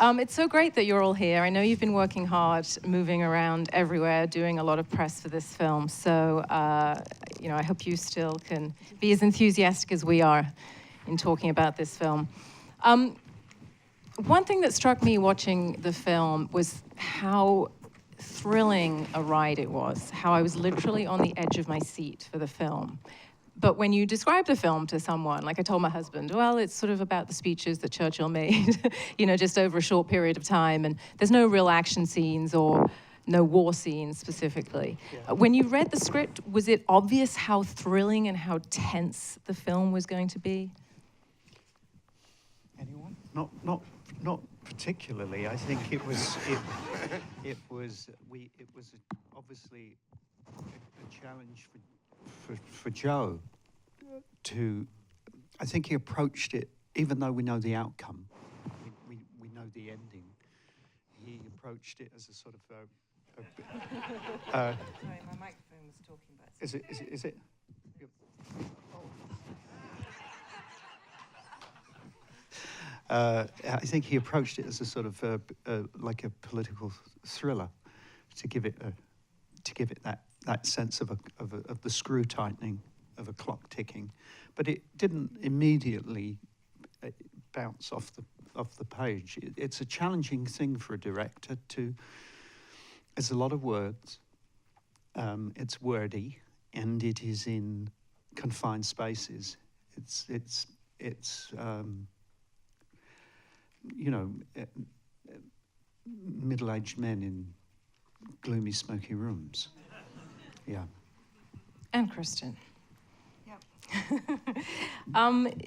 It's so great that you're all here. I know you've been working hard, moving around everywhere, doing a lot of press for this film. So, I hope you still can be as enthusiastic as we are in talking about this film. One thing that struck me watching the film was how thrilling a ride it was, how I was literally on the edge of my seat for the film. But when you describe the film to someone, like I told my husband, well, it's sort of about the speeches that Churchill made, just over a short period of time, and there's no real action scenes or no war scenes specifically. Yeah. When you read the script, was it obvious how thrilling and how tense the film was going to be? Anyone? Not particularly. I think it was obviously a challenge for Joe to. I think he approached it, even though we know the outcome, we know the ending. He approached it as a sort of. Sorry, my microphone was talking about. Is it? I think he approached it as a sort of like a political thriller, to give it that sense of the screw tightening, of a clock ticking, but it didn't immediately bounce off the page. It's a challenging thing for a director to. It's a lot of words. It's wordy, and it is in confined spaces. It's middle-aged men in gloomy, smoky rooms. Yeah. And Kristin. Yeah.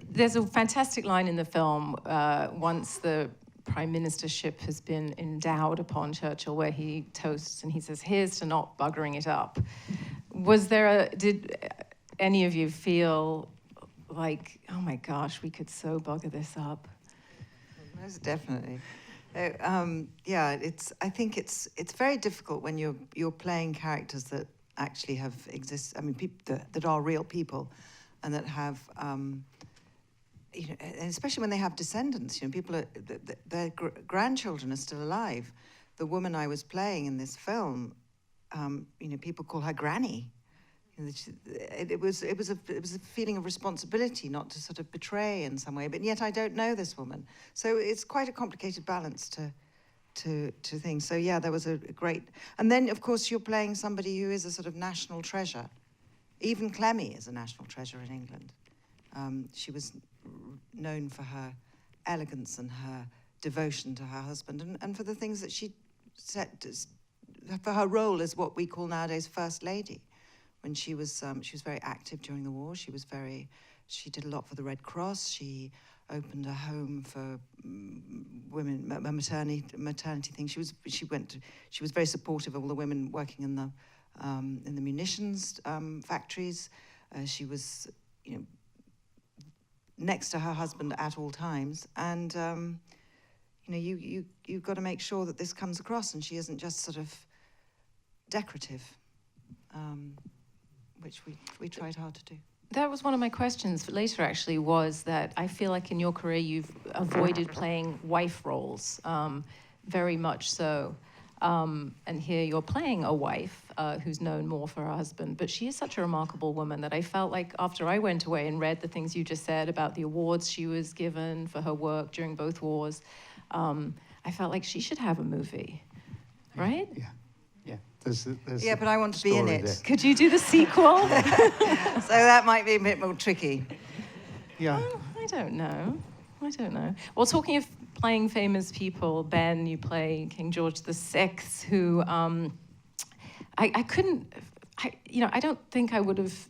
There's a fantastic line in the film, once the prime ministership has been endowed upon Churchill, where he toasts and he says, "Here's to not buggering it up." Did any of you feel like, oh my gosh, we could so bugger this up? Most definitely. I think it's very difficult when you're playing characters that actually have exist. I mean, people that are real people, and that have, and especially when they have descendants. People their grandchildren are still alive. The woman I was playing in this film, people call her Granny. It was a feeling of responsibility not to sort of betray in some way, but yet I don't know this woman, so it's quite a complicated balance to things. So yeah, there was a great, and then of course you're playing somebody who is a sort of national treasure. Even Clemmy is a national treasure in England. She was known for her elegance and her devotion to her husband, and for the things that she said, for her role as what we call nowadays First Lady. When she was very active during the war. She did a lot for the Red Cross. She opened a home for women, maternity thing. She was very supportive of all the women working in the munitions factories. She was, next to her husband at all times. And you've got to make sure that this comes across, and she isn't just sort of decorative. Which we tried hard to do. That was one of my questions later, actually, was that I feel like in your career you've avoided playing wife roles, very much so. And here you're playing a wife who's known more for her husband, but she is such a remarkable woman that I felt like after I went away and read the things you just said about the awards she was given for her work during both wars, I felt like she should have a movie, right? Yeah. There's but I want to be in it. There. Could you do the sequel? So that might be a bit more tricky. Yeah. Well, I don't know. Well, talking of playing famous people, Ben, you play King George VI, who I don't think I would have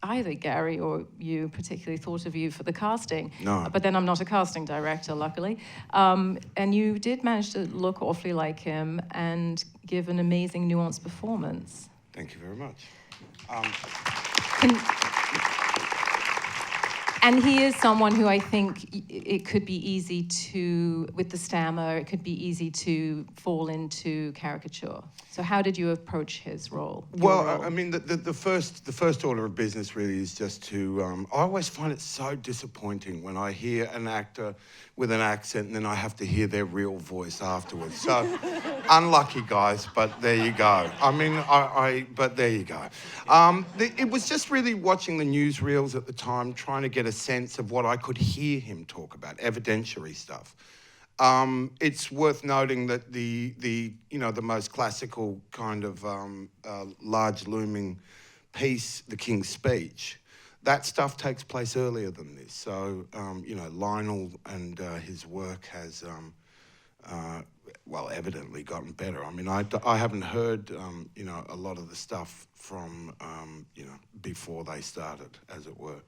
either Gary or you particularly thought of you for the casting. No. But then I'm not a casting director, luckily. And you did manage to look awfully like him and give an amazing, nuanced performance. Thank you very much. And he is someone who I think it could be easy to, with the stammer, it could be easy to fall into caricature. So how did you approach his role? Well, I mean, the first order of business really is just to. I always find it so disappointing when I hear an actor with an accent and then I have to hear their real voice afterwards. So, unlucky guys, but there you go. I mean, but there you go. It was just really watching the newsreels at the time, trying to get a sense of what I could hear him talk about, evidentiary stuff. It's worth noting that the most classical kind of large looming piece, the King's Speech, that stuff takes place earlier than this. So Lionel and his work has evidently gotten better. I mean, I haven't heard a lot of the stuff from before they started, as it were.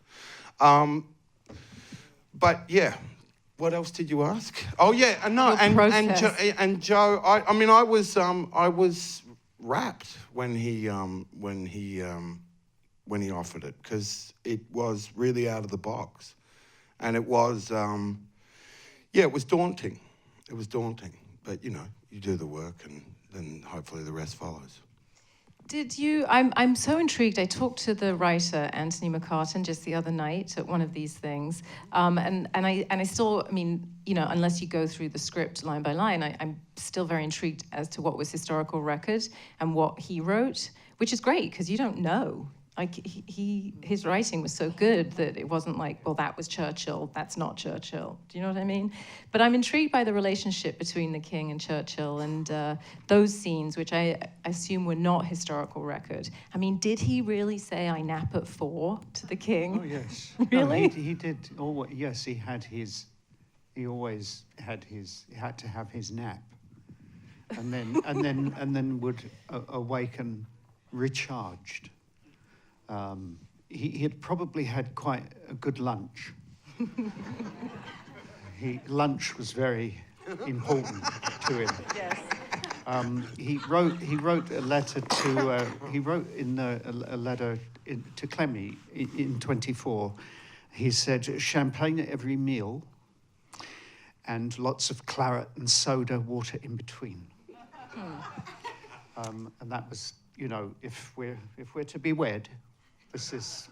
But yeah. What else did you ask? Oh yeah, no, and Joe. I was rapt when he offered it, because it was really out of the box, and it was it was daunting. It was daunting, but you do the work, and then hopefully the rest follows. Did you? I'm so intrigued. I talked to the writer Anthony McCarten just the other night at one of these things, and I still, unless you go through the script line by line, I'm still very intrigued as to what was historical record and what he wrote, which is great because you don't know. Like his writing was so good that it wasn't like, well, that was Churchill, that's not Churchill. Do you know what I mean? But I'm intrigued by the relationship between the King and Churchill and those scenes, which I assume were not historical record. I mean, did he really say, "I nap at 4" to the King? Oh yes, Really? No, he did. Yes, he had his. He always had his. He had to have his nap, and then would awaken recharged. He had probably had quite a good lunch. Lunch was very important to him. Yes. He wrote a letter to a letter to Clemmy in 24. He said, "Champagne at every meal, and lots of claret and soda water in between." And that was, if we're to be wed, this is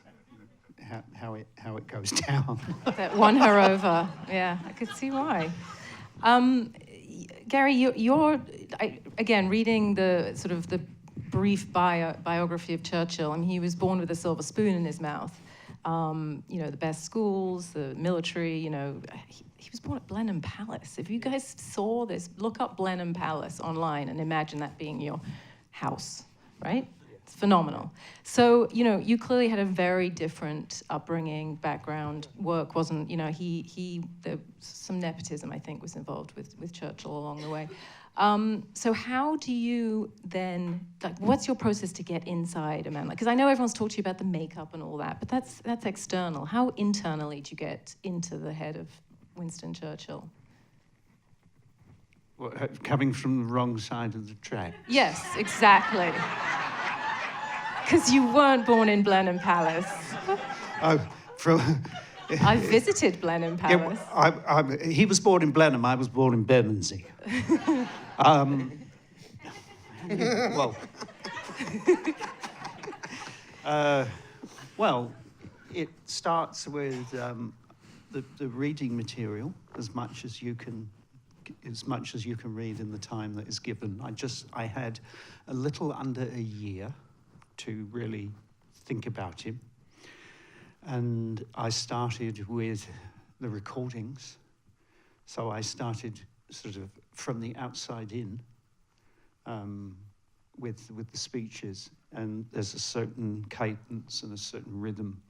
how it goes down. That won her over. Yeah, I could see why. Gary, you're again reading the sort of the brief biography of Churchill. I mean, he was born with a silver spoon in his mouth. The best schools, the military. He was born at Blenheim Palace. If you guys saw this, look up Blenheim Palace online and imagine that being your house, right? It's phenomenal. So, you clearly had a very different upbringing, background. Work wasn't, some nepotism, I think, was involved with Churchill along the way. So how do you then, what's your process to get inside a man? Because I know everyone's talked to you about the makeup and all that, but that's external. How internally do you get into the head of Winston Churchill? Well, coming from the wrong side of the track. Yes, exactly. Because you weren't born in Blenheim Palace. I visited Blenheim Palace. Yeah, he was born in Blenheim. I was born in Bermondsey. Well, it starts with the reading material as much as you can read in the time that is given. I had a little under a year to really think about him. And I started with the recordings. So I started sort of from the outside in with the speeches. And there's a certain cadence and a certain rhythm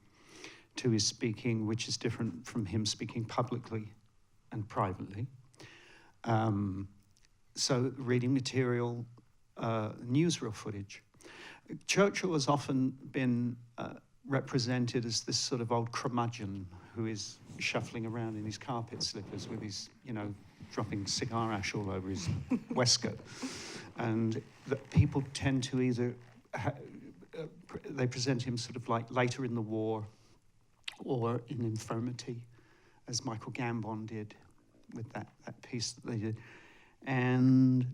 to his speaking, which is different from him speaking publicly and privately. So reading material, newsreel footage. Churchill has often been represented as this sort of old curmudgeon who is shuffling around in his carpet slippers with his, dropping cigar ash all over his waistcoat. And that people tend to either, they present him sort of like later in the war, or in infirmity, as Michael Gambon did with that piece that they did. And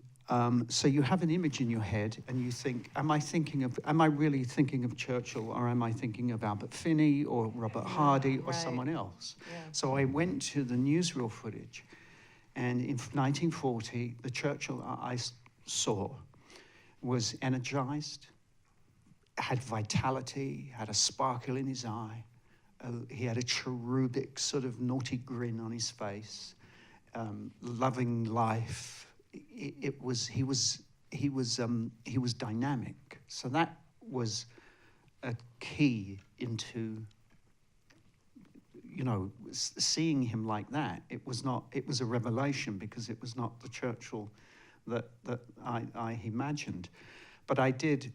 so you have an image in your head and you think, am I really thinking of Churchill, or am I thinking of Albert Finney or Robert Hardy or right. someone else? Yeah. So I went to the newsreel footage, and in 1940, the Churchill I saw was energized, had vitality, had a sparkle in his eye. He had a cherubic sort of naughty grin on his face, loving life. He was dynamic. So that was a key into, seeing him like that. It was a revelation, because it was not the Churchill that I imagined. But I did.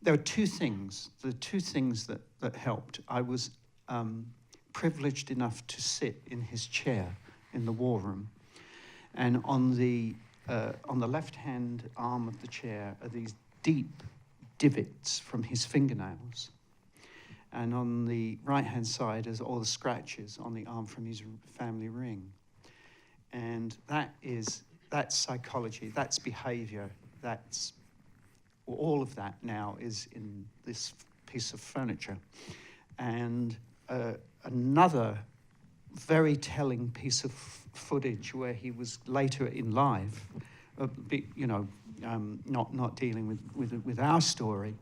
There were two things. The two things that helped. I was privileged enough to sit in his chair in the war room, and on the left-hand arm of the chair are these deep divots from his fingernails, and on the right-hand side is all the scratches on the arm from his family ring. And that's psychology, that's behavior, that's all of that now is in this piece of furniture. And another very telling piece of footage where he was later in life, not dealing with our story,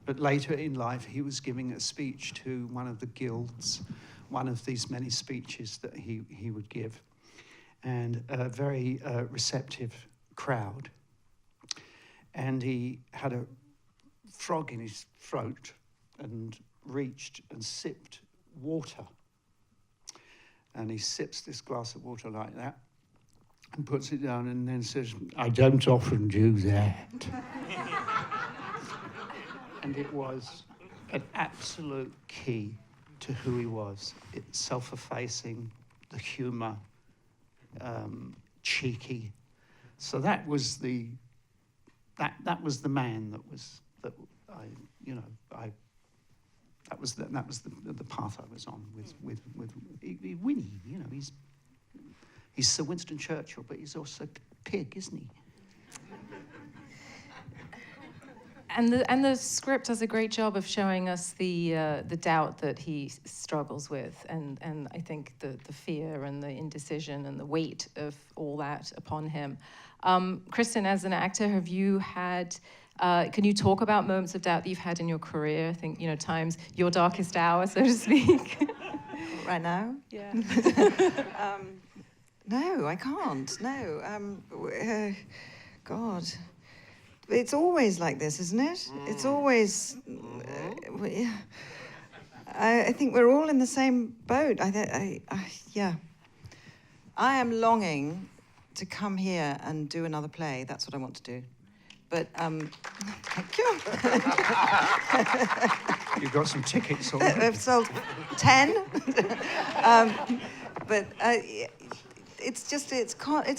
but later in life he was giving a speech to one of the guilds, one of these many speeches that he would give, and a very receptive crowd. And he had a frog in his throat and reached and sipped water. And he sips this glass of water like that and puts it down and then says, "I don't often do that." And it was an absolute key to who he was. It's self-effacing, the humour, cheeky. So that was the man that was the path I was on with Winnie. He's Sir Winston Churchill, but he's also a pig, isn't he? And the script does a great job of showing us the doubt that he struggles with, and I think the fear and the indecision and the weight of all that upon him. Kristin, as an actor, have you had? Can you talk about moments of doubt that you've had in your career? I think times your darkest hour, so to speak. Right now? Yeah. No, I can't. No. God. It's always like this, isn't it? It's always... I think we're all in the same boat. Yeah. I am longing to come here and do another play. That's what I want to do. But, thank you. You've got some tickets already. I've sold 10. But it's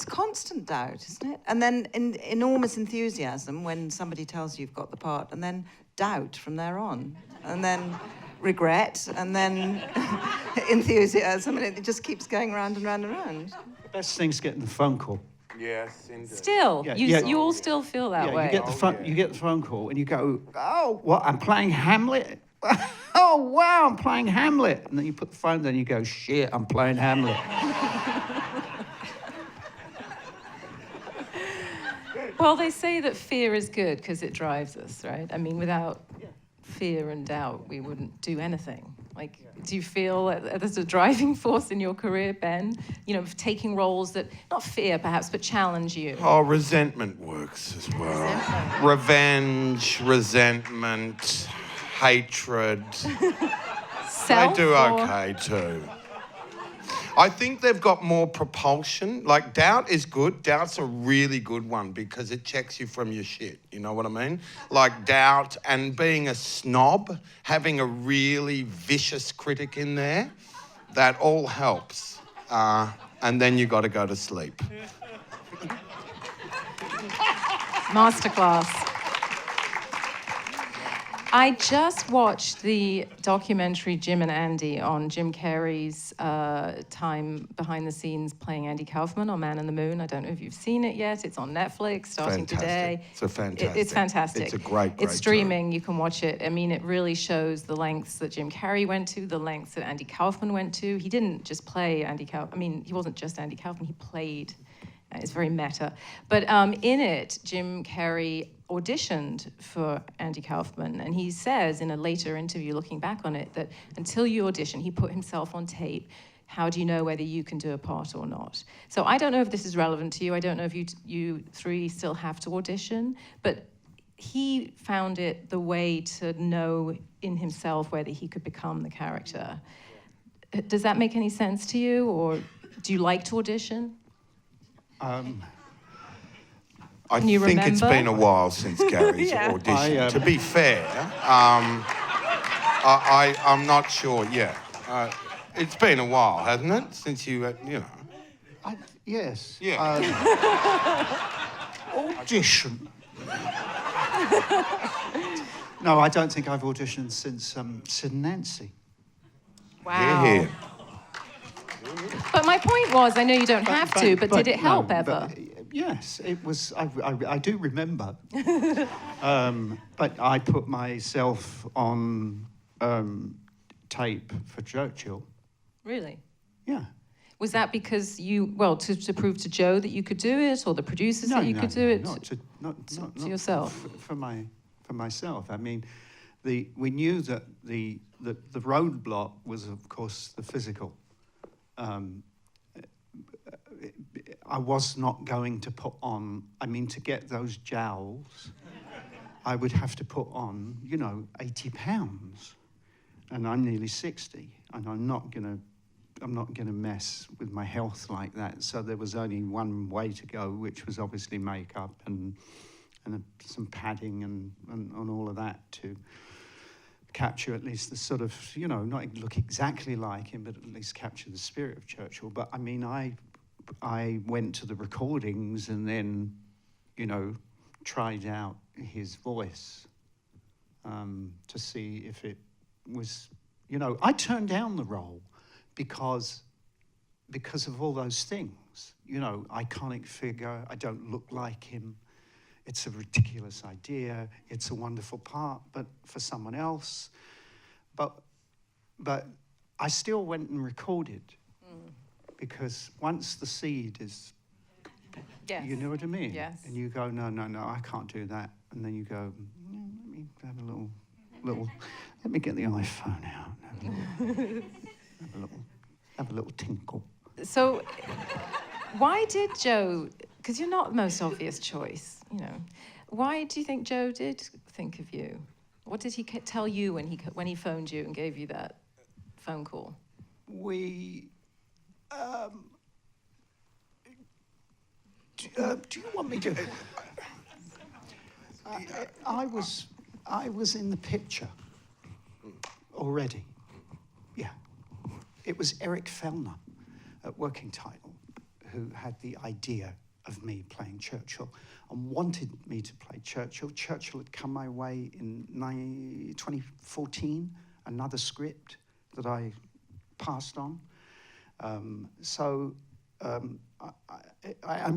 constant doubt, isn't it? And then enormous enthusiasm when somebody tells you you've got the part, and then doubt from there on, and then regret, and then enthusiasm, and it just keeps going round and round and round. The best thing's getting the phone call. Yes, indeed. Still, Yeah, you all still feel that way. You get the phone call and you go, "Oh, what? I'm playing Hamlet." "Oh, wow, I'm playing Hamlet." And then you put the phone down and you go, "Shit, I'm playing Hamlet." Well, they say that fear is good because it drives us, right? I mean, without fear and doubt, we wouldn't do anything. Like, do you feel that there's a driving force in your career, Ben? Of taking roles that, not fear perhaps, but challenge you? Oh, resentment works as well. Revenge, resentment, hatred. They do okay too. I think they've got more propulsion. Like, doubt is good. Doubt's a really good one because it checks you from your shit. You know what I mean? Like, doubt and being a snob, having a really vicious critic in there, that all helps. And then you got to go to sleep. Masterclass. I just watched the documentary Jim and Andy on Jim Carrey's time behind the scenes playing Andy Kaufman on Man in the Moon. I don't know if you've seen it yet. It's on Netflix starting today. It's a fantastic. It's fantastic. It's a great It's show. streaming. You can watch it. I mean, it really shows the lengths that Jim Carrey went to, the lengths that Andy Kaufman went to. He didn't just play Andy Kaufman. I mean, he wasn't just Andy Kaufman. He played. It's very meta. But in it, Jim Carrey auditioned for Andy Kaufman, and he says in a later interview looking back on it that until you audition, he put himself on tape. How do you know whether you can do a part or not? So I don't know if this is relevant to you. I don't know if you three still have to audition, but he found it the way to know in himself whether he could become the character. Does that make any sense to you, or do you like to audition? I Can you think it's remember? been a while since Gary's Yeah. audition. To be fair, I'm not sure. Yeah, it's been a while, hasn't it? Since you know. Yes. Yeah. Audition. No, I don't think I've auditioned since Sid and Nancy. Wow. Here. Oh. But my point was, I know you don't have to, but did it help no, ever? Yes, it was. I do remember. But I put myself on tape for Churchill. Really? Yeah. Was that because to prove to Joe that you could do it, or the producers that you could do it? Not to yourself. For myself. I mean, we knew that the roadblock was, of course, the physical. I was not going to put on. I mean, to get those jowls, I would have to put on, 80 pounds, and I'm nearly 60, and I'm not gonna mess with my health like that. So there was only one way to go, which was obviously makeup and some padding and all of that to capture at least the sort of, not look exactly like him, but at least capture the spirit of Churchill. But I mean, I went to the recordings and then, tried out his voice to see if it was, I turned down the role because of all those things. Iconic figure, I don't look like him. It's a ridiculous idea. It's a wonderful part, but for someone else. But I still went and recorded because once the seed is, Yes. you know what I mean? Yes. And you go, no, I can't do that. And then you go, let me have a little, let me get the iPhone out. Have a little tinkle. So, why did Joe? Because you're not the most obvious choice, Why do you think Joe did think of you? What did he tell you when he phoned you and gave you that phone call? We. Do you want me to? I was in the picture already. Yeah, it was Eric Fellner at Working Title who had the idea of me playing Churchill and wanted me to play Churchill. Churchill had come my way in 2014, another script that I passed on. I'm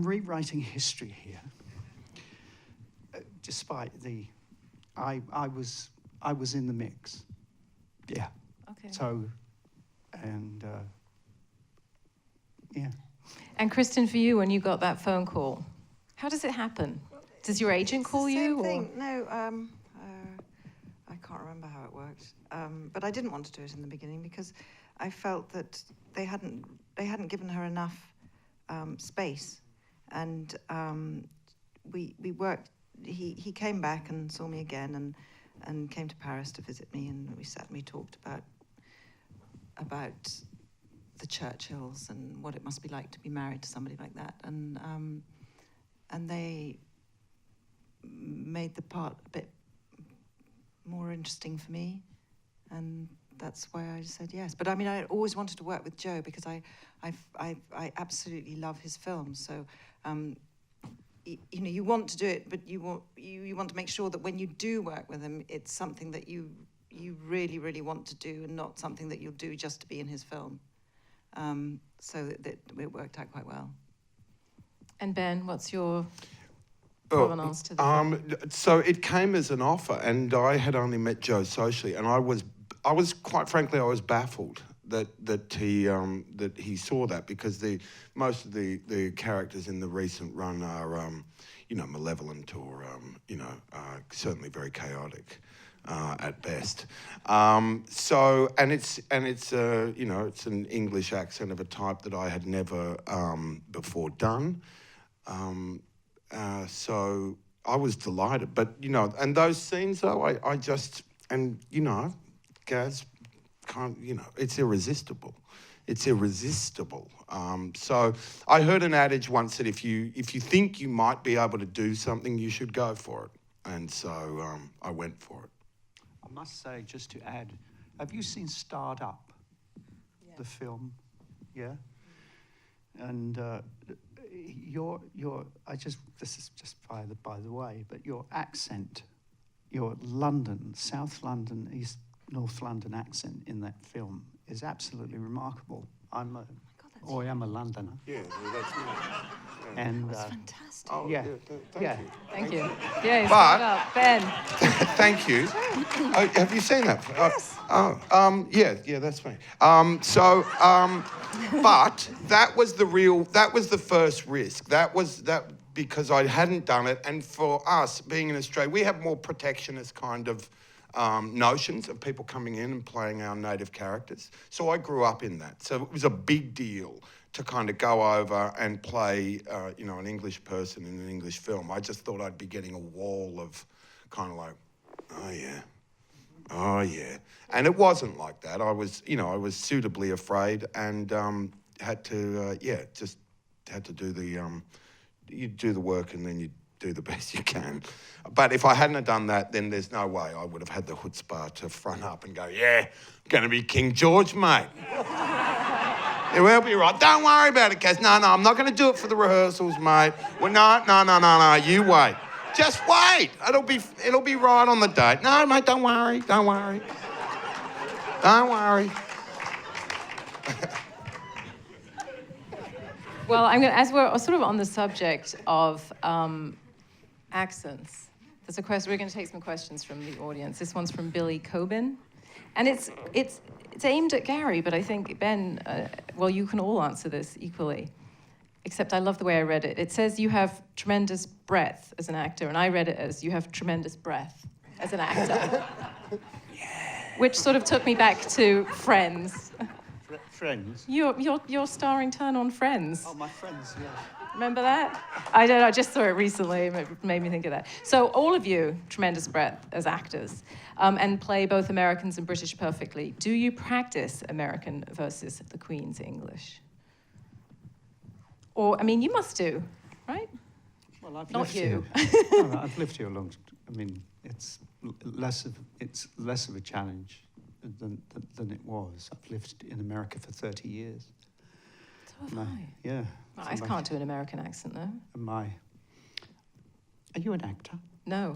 rewriting history here. Despite I was in the mix. Yeah. Okay. So, and yeah. And Kristin, for you, when you got that phone call, how does it happen? Does your agent call you? Same thing. No, I can't remember how it worked. But I didn't want to do it in the beginning because I felt that they hadn't given her enough space, and we worked. He came back and saw me again and came to Paris to visit me, and we sat and we talked about the Churchills and what it must be like to be married to somebody like that, and they made the part a bit more interesting for me, and that's why I said yes. But I mean, I always wanted to work with Joe because I absolutely love his films. So you want to do it, but you want to make sure that when you do work with him, it's something that you really, really want to do, and not something that you'll do just to be in his film. So that it worked out quite well. And Ben, what's your provenance to the film? So it came as an offer, and I had only met Joe socially, and I was quite frankly, I was baffled that he saw that, because most of the characters in the recent run are malevolent or certainly very chaotic at best. So it's an English accent of a type that I had never before done. So I was delighted, but and those scenes though, I just, and Gaz, it's irresistible. It's irresistible. So I heard an adage once that if you think you might be able to do something, you should go for it. And so I went for it. I must say, just to add, have you seen Starred Up, the film? Yeah. And this is just by the way, but your accent, your London, South London, North London accent in that film is absolutely remarkable. I am a Londoner. Yeah, that's me. Yeah. And That's fantastic. Oh, yeah. Thank you. Yeah, But- up. Ben. Thank you. Oh, have you seen that? Yes. Yeah, that's me. But that was the first risk. That because I hadn't done it, and for us being in Australia, we have more protectionist kind of notions of people coming in and playing our native characters. So I grew up in that. So it was a big deal to kind of go over and play, an English person in an English film. I just thought I'd be getting a wall of kind of like, oh yeah. And it wasn't like that. I was suitably afraid, and had to do you do the work, and then you do the best you can. But if I hadn't have done that, then there's no way I would have had the chutzpah to front up and go, yeah, I'm going to be King George, mate. It will be right. Don't worry about it, Kaz. No, I'm not going to do it for the rehearsals, mate. Well, no, you wait. Just wait. It'll be right on the date. No, mate, don't worry. Don't worry. Well, as we're sort of on the subject of accents, there's a question. We're going to take some questions from the audience. This one's from Billy Coben, and it's aimed at Gary, but I think Ben, you can all answer this equally. Except I love the way I read it. It says you have tremendous breadth as an actor, and I read it as you have tremendous breath as an actor. Which sort of took me back to Friends. Friends. Your starring turn on Friends. Oh, my friends, yes. Remember that? I just saw it recently. It made me think of that. So all of you, tremendous breadth as actors, and play both Americans and British perfectly. Do you practice American versus the Queen's English? Or, you must do, right? Well, I've Not lived you. here. No, I've lived here a long time. It's less of a challenge than it was. I've lived in America for 30 years. So have I. Yeah. Well, I can't do an American accent, though. Are you an actor? No.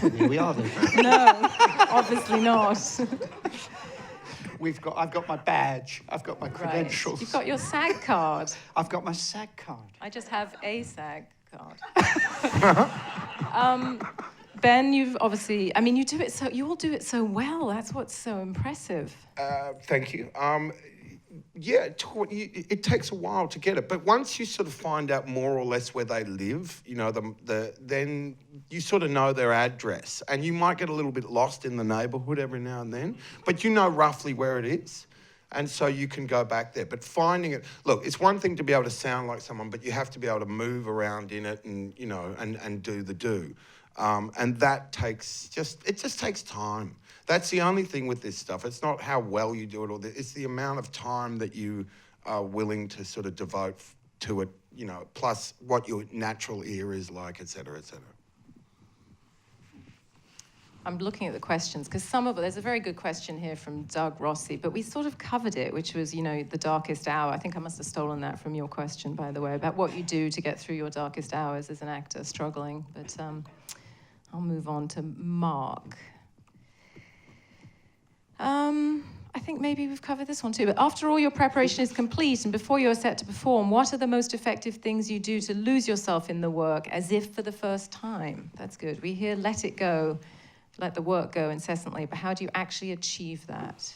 Well, here we are then. No, obviously not. I've got my badge. I've got my credentials. Right. You've got your SAG card. I've got my SAG card. I just have a SAG card. Ben, you've obviously, you all do it so well. That's what's so impressive. Thank you. It takes a while to get it, but once you sort of find out more or less where they live, then you sort of know their address, and you might get a little bit lost in the neighbourhood every now and then, but you know roughly where it is, and so you can go back there. But finding it, look, it's one thing to be able to sound like someone, but you have to be able to move around in it, and and do the do, and that just takes time. That's the only thing with this stuff. It's not how well you do it, it's the amount of time that you are willing to sort of devote to it, plus what your natural ear is like, et cetera, et cetera. I'm looking at the questions, because there's a very good question here from Doug Rossi, but we sort of covered it, which was, the darkest hour. I think I must have stolen that from your question, by the way, about what you do to get through your darkest hours as an actor struggling. But I'll move on to Mark. I think maybe we've covered this one too, but after all your preparation is complete and before you're set to perform, what are the most effective things you do to lose yourself in the work as if for the first time? That's good. We hear let it go, let the work go incessantly, but how do you actually achieve that?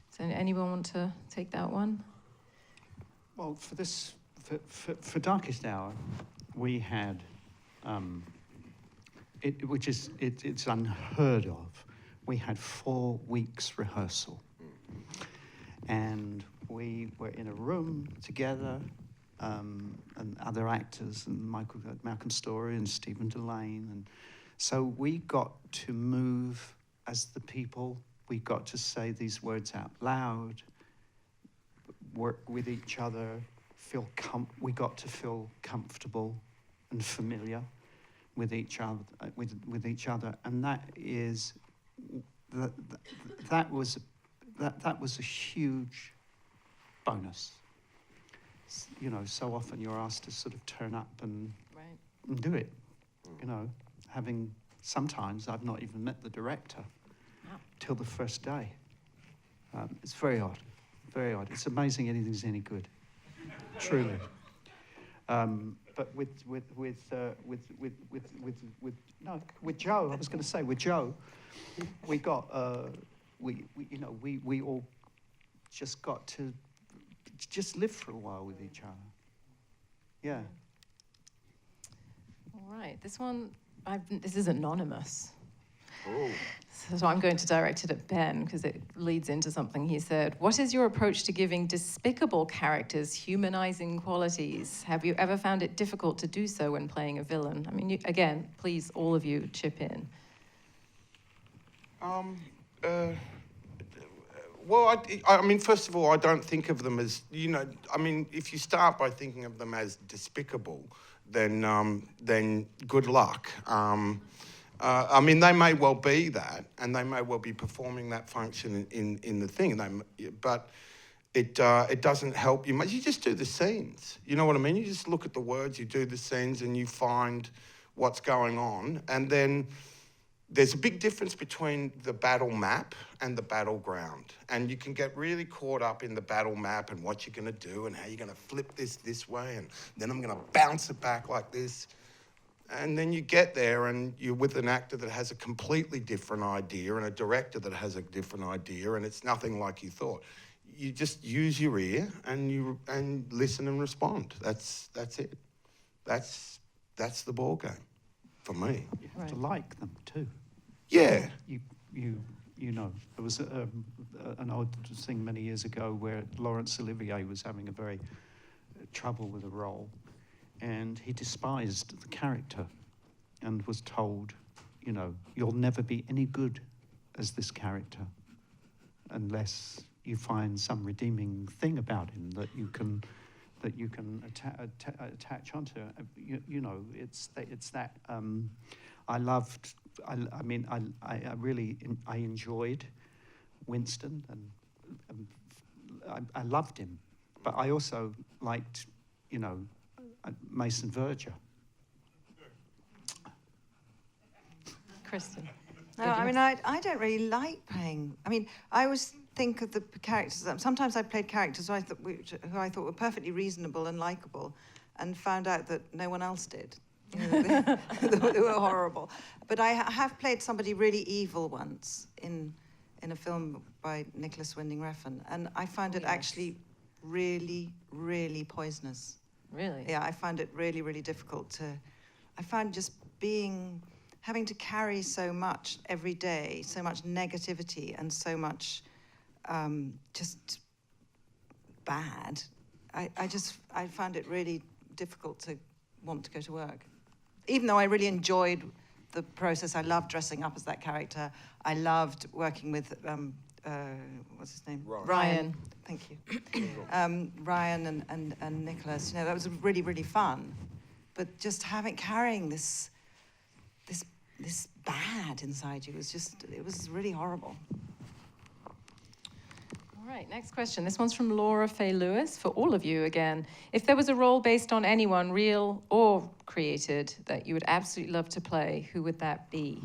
So anyone want to take that one? Well, for Darkest Hour, we had, it's unheard of. We had 4 weeks rehearsal, and we were in a room together, and other actors, and Malcolm Story and Stephen Delane, and so we got to move as the people. We got to say these words out loud, work with each other, we got to feel comfortable and familiar with each other, and that was a huge bonus. So often you're asked to sort of turn up and do it. Sometimes I've not even met the director till the first day. It's very odd, very odd. It's amazing anything's any good, truly. But with Joe, I was going to say with Joe, we got we all just got to just live for a while with each other. Yeah. All right, this is anonymous. Oh. So I'm going to direct it at Ben because it leads into something he said. What is your approach to giving despicable characters humanizing qualities? Have you ever found it difficult to do so when playing a villain? I mean, again, please, all of you, chip in. Well, I mean, first of all, I don't think of them as, if you start by thinking of them as despicable, then good luck. They may well be that, and they may well be performing that function in the thing, but it doesn't help you much. You just do the scenes. You know what I mean? You just look at the words, you do the scenes, and you find what's going on, and then there's a big difference between the battle map and the battleground. And you can get really caught up in the battle map and what you're going to do and how you're going to flip this way and then I'm going to bounce it back like this. And then you get there and you're with an actor that has a completely different idea and a director that has a different idea and it's nothing like you thought. You just use your ear and listen and respond. That's it. That's the ball game. For me. You have to like them too. Yeah. There was an odd thing many years ago where Laurence Olivier was having a very trouble with a role, and he despised the character, and was told, you'll never be any good as this character, unless you find some redeeming thing about him that you can attach onto. It's that. I enjoyed Winston, and I loved him, but I also liked, Mason Verger. Kristin. No, I don't really like playing. I always think of the characters. Sometimes I played characters who I thought were perfectly reasonable and likable, and found out that no one else did. They were horrible. But I have played somebody really evil once in a film by Nicholas Winding Refn, and I found it actually really, really poisonous. Really? Yeah, I found it really, really difficult to. I found just having to carry so much every day, so much negativity and so much just bad. I found it really difficult to want to go to work. Even though I really enjoyed the process, I loved dressing up as that character. I loved working with, what's his name? Ryan. Thank you. Ryan and Nicholas, that was really, really fun. But just carrying this this bad inside you. It was really horrible. All right, next question. This one's from Laura Faye Lewis, for all of you again. If there was a role based on anyone, real or created, that you would absolutely love to play, who would that be?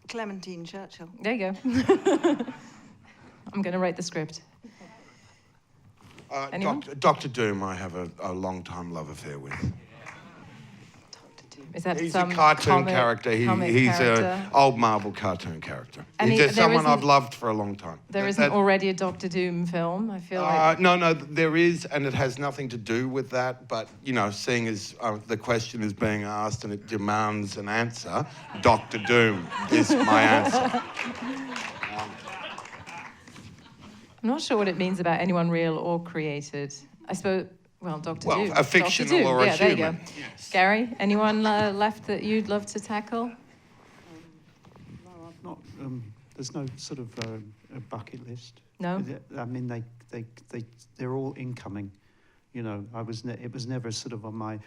Clementine Churchill. There you go. I'm going to write the script. Anyone? Dr. Doom, I have a long-time love affair with. Is that He's some a cartoon comic character. He's character? an old Marvel cartoon character. And He's just there someone I've isn't- loved for a long time. There isn't already a Doctor Doom film, I feel like. No, there is, and it has nothing to do with that. But, you know, seeing as the question is being asked and it demands an answer, Dr. Doom is my answer. I'm not sure what it means about anyone real or created. I suppose, well, Doctor Doom. a fictional Dr. Doom. or a yeah, human. There you go. Yes. Gary, anyone left that you'd love to tackle? No, I've not. There's no sort of a bucket list. No? I mean, they're all incoming. You know, it was never sort of on my.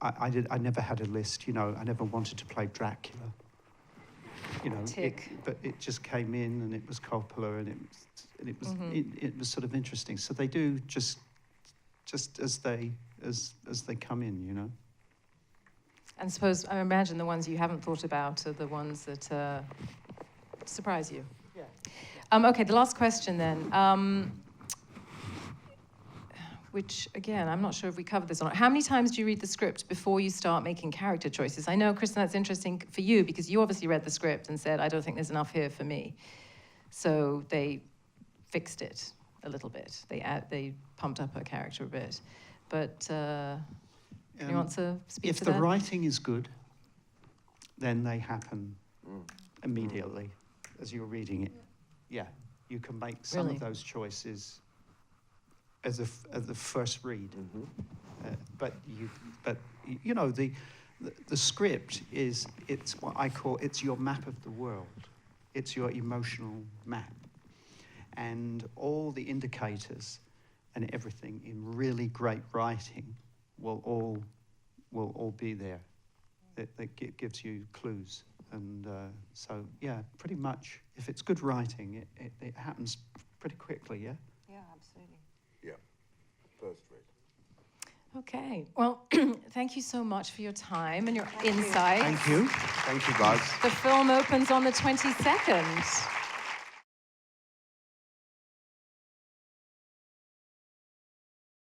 I never had a list. You know, I never wanted to play Dracula. You know, Tick. but it just came in, and it was Coppola, and it was sort of interesting. So they do just as they come in, you know. And suppose, I imagine the ones you haven't thought about are the ones that surprise you. Yeah. Okay, the last question then. Which, again, I'm not sure if we covered this or not. How many times do you read the script before you start making character choices? I know, Kristin, that's interesting for you because you obviously read the script and said, I don't think there's enough here for me. So they fixed it a little bit. They pumped up her character a bit. But you want to speak if to the that? writing is good, then they happen immediately as you're reading it. Yeah, you can make some Really? of those choices as the first read. But you know the script it's what I call it's your map of the world. It's your emotional map, and all the indicators and everything in really great writing will all be there. It gives you clues, and so yeah, pretty much if it's good writing, it happens pretty quickly. Yeah. Yeah, absolutely. Yeah, first rate. Okay. Well, thank you so much for your time and your insights. Thank you. Thank you, guys. The film opens on the 22nd.